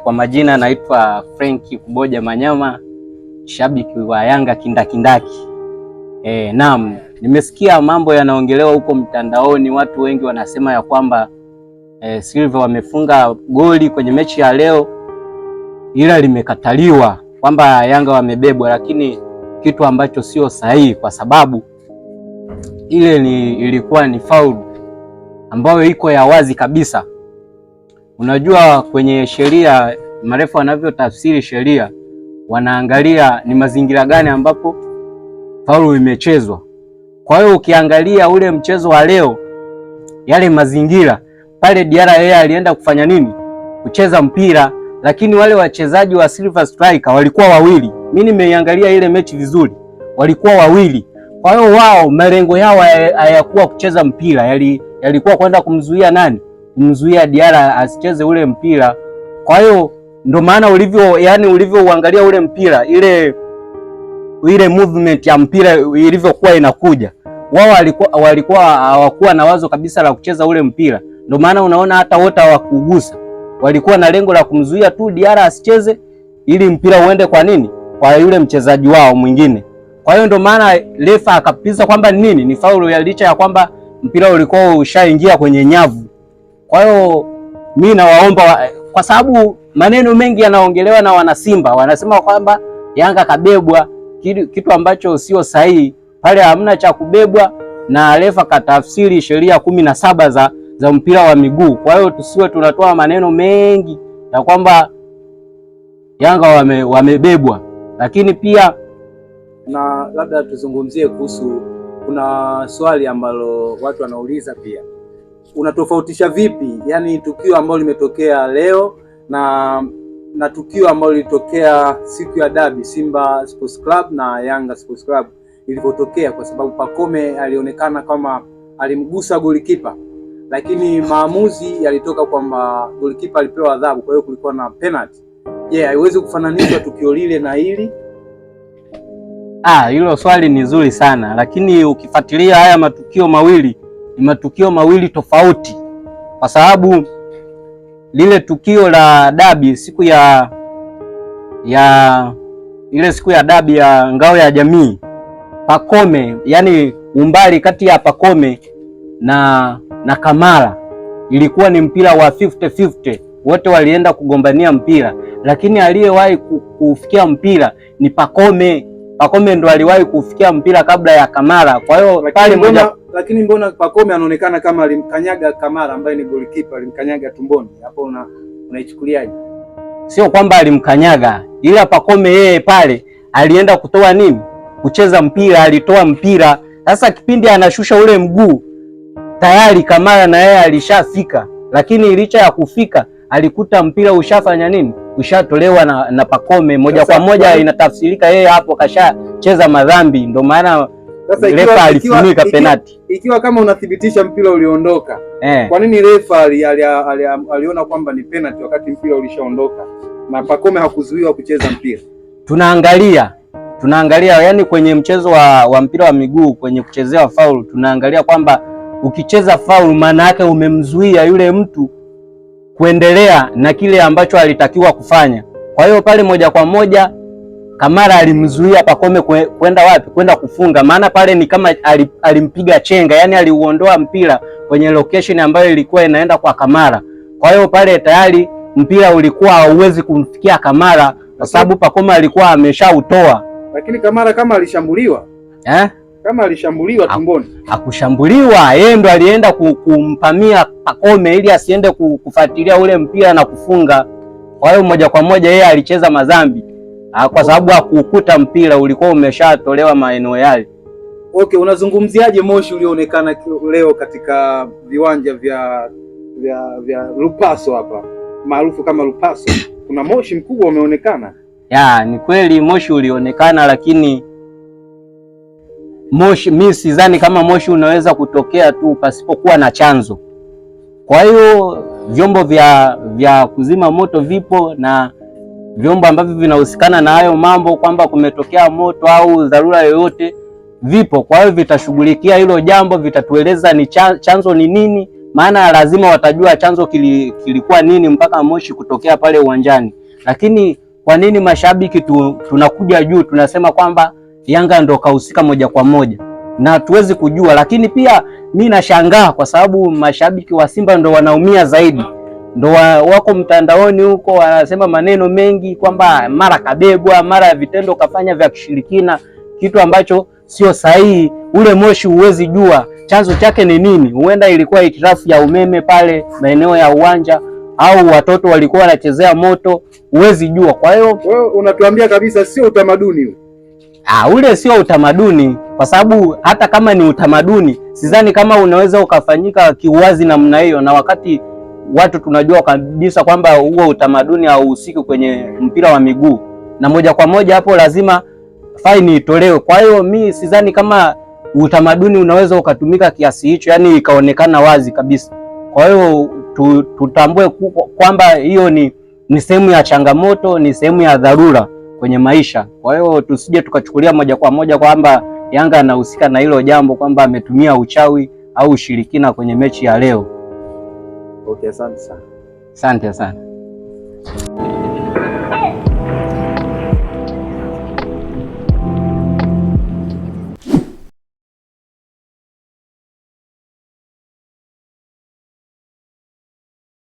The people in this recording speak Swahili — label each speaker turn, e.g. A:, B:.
A: Kwa majina naitwa Frank Kuboja Manyama, shabiki wa Yanga kindakindaki. Naam, nimesikia mambo yanaongelewa huko mtandaoni, watu wengi wanasema ya kwamba Silva wamefunga goli kwenye mechi ya leo, ila limekataliwa kwamba Yanga wamebebwa, lakini kitu ambacho sio sahihi, kwa sababu ile ilikuwa ni faulu ambayo iko ya wazi kabisa. Unajua, kwenye sheria marefu wanavyotafsiri sheria, wanaangalia ni mazingira gani ambapo faulu imechezwa. Kwa hiyo ukiangalia ule mchezo wa leo, yale mazingira pale, Diarra yeye alienda kufanya nini? Kucheza mpira, lakini wale wachezaji wa Silver Striker walikuwa wawili. Mimi nimeiangalia ile mechi vizuri, walikuwa wawili. Kwa hiyo wao malengo yao hayakuwa kucheza mpira, yalikuwa kwenda kumzuia nani? Kumzuia Diarra asicheze ule mpira. Kwa hiyo ndio maana ulivyouangalia ule mpira, ile movement ya mpira ilivyokuwa inakuja, wao walikuwa hawakuwa na wazo kabisa la kucheza ule mpira. Ndio maana unaona hata wote hawakugusa, walikuwa na lengo la kumzuia tu Diarra asicheze ili mpira uende kwa nini? Kwa yule mchezaji wao mwingine. Kwa hiyo ndio maana refa akapiza kwamba nini? Ni faulu, ya licha ya kwamba mpira ulikuwa ushaingia kwenye nyavu. Kwa hiyo mimi nawaomba, kwa sababu maneno mengi yanaongelewa na wanasimba, wanasema kwamba Yanga kabebwa, kitu ambacho sio sahihi. Pale hamna cha kubebwa, na refa katafsiri sheria 17 za mpira wa miguu. Kwa hiyo tusiwe tunatoa maneno mengi ya kwamba Yanga wamebebwa. Lakini pia
B: na labda tuzungumzie kuhusu, kuna swali ambalo watu wanauliza pia, unatofautisha vipi yani tukio ambalo limetokea leo na tukio ambalo lilitokea siku ya dabi Simba Sports Club na Yanga Sports Club ilivyotokea? Kwa sababu Pacome alionekana kama alimgusa golikipa, lakini maamuzi yalitoka kwamba golikipa alipewa adhabu, kwa hiyo kulikuwa na penalty. Haiwezi kufananishwa tukio lile na hili?
A: Hilo swali ni zuri sana, lakini ukifuatilia haya matukio mawili ni matukio mawili tofauti, kwa sababu lile tukio la dabi siku ya dabi ya ngao ya jamii, Pacome, yani umbali kati ya Pacome na Kamara ilikuwa ni mpira wa 50-50, wote walienda kugombania mpira, lakini aliyewahi kufikia mpira ni Pacome. Pacome ndo aliwahi kufikia mpira kabla ya Kamara. Kwa hiyo
B: lakini mbona Pacome anaonekana kama alimkanyaga Kamara ambaye ni golikipa, alimkanyaga tumboni? Hapo unaichukuliaje?
A: Sio kwamba alimkanyaga, ila Pacome yeye pale alienda kutoa nini? Kucheza mpira, alitoa mpira. Sasa kipindi anashusha ule mguu, tayari Kamara na yeye alishafika, lakini licha ya kufika alikuta mpira ushafanya nini? Ushatolewa na Pacome moja kwa moja. Inatafsirika yeye hapo kashacheza madhambi, ndio maana refa alifunika penalti.
B: Ikiwa kama unathibitisha mpira uliondoka, kwa nini refa aliona kwamba ni penalti wakati mpira ulishaondoka na Pacome hakuzuiwa kucheza mpira?
A: Tunaangalia yani kwenye mchezo wa mpira wa miguu, kwenye kuchezewa faulu, tunaangalia kwamba ukicheza faulu maana yake umemzuia yule mtu kuendelea na kile ambacho alitakiwa kufanya. Kwa hiyo pale moja kwa moja Kamara alimzuia Pacome kwenda wapi? Kwenda kufunga. Maana pale ni kama alimpiga chenga, yani aliuondoa mpira kwenye location ambayo ilikuwa inaenda kwa Kamara. Kwa hiyo pale tayari mpira ulikuwa hauwezi kumfikia Kamara kwa sababu Pacome alikuwa ameshautoa.
B: Lakini Kamara kama alishambuliwa kama alishambuliwa tumboni?
A: Hakushambuliwa, yeye ndo alienda kumpamia Pacome ili asiende kufuatilia ule mpira na kufunga. Kwa hiyo moja kwa moja yeye alicheza madhambi kwa sababu hakukuta mpira, ulikuwa umeshatolewa maeneo yale.
B: Okay, unazungumziaje moshi ulioonekana leo katika viwanja vya Lupaso hapa maarufu kama Lupaso? Kuna moshi mkubwa umeonekana.
A: Ni kweli moshi ulionekana, lakini mimi sidhani kama moshi unaweza kutokea tu pasipokuwa na chanzo. Kwa hiyo vyombo vya kuzima moto vipo na vyombo ambavyo vinahusikana na hayo mambo, kwamba kumetokea moto au dharura yoyote, vipo. Kwa hiyo vitashughulikia hilo jambo, vitatueleza ni chanzo ni nini, maana lazima watajua chanzo kilikuwa nini mpaka moshi kutokea pale uwanjani. Lakini kwa nini mashabiki tunakuja juu tunasema kwamba Yanga ndo kahusika moja kwa moja, na tuwezi kujua. Lakini pia mimi nashangaa kwa sababu mashabiki wa Simba ndo wanaumia zaidi, ndo wako mtandaoni huko wanasema maneno mengi kwamba mara kabebwa, mara vitendo kafanya vya kishirikina, kitu ambacho sio sahihi. Ule moshi huwezi jua chanzo chake ni nini. Huenda ilikuwa hitilafu ya umeme pale maeneo ya uwanja, au watoto walikuwa wanachezea moto, huwezi jua. Kwa hiyo
B: wewe unatuambia kabisa sio utamaduni
A: ule sio utamaduni, kwa sababu hata kama ni utamaduni sidhani kama unaweza ukafanyika kiuwazi namna hiyo, na wakati watu tunajua kabisa kwamba huo utamaduni hauhusiki kwenye mpira wa miguu, na moja kwa moja hapo lazima faini itolewe. Kwa hiyo mi sidhani kama utamaduni unaweza ukatumika kiasi hicho, yani ikaonekana wazi kabisa. Kwa hiyo tutambue kwamba hiyo ni sehemu ya changamoto, ni sehemu ya dharura kwenye maisha. Kwa hiyo tusije tukachukulia moja kwa moja kwamba Yanga anahusika na hilo jambo, kwamba ametumia uchawi au ushirikina kwenye mechi ya leo.
B: Okay, asante sana.
A: Asante sana.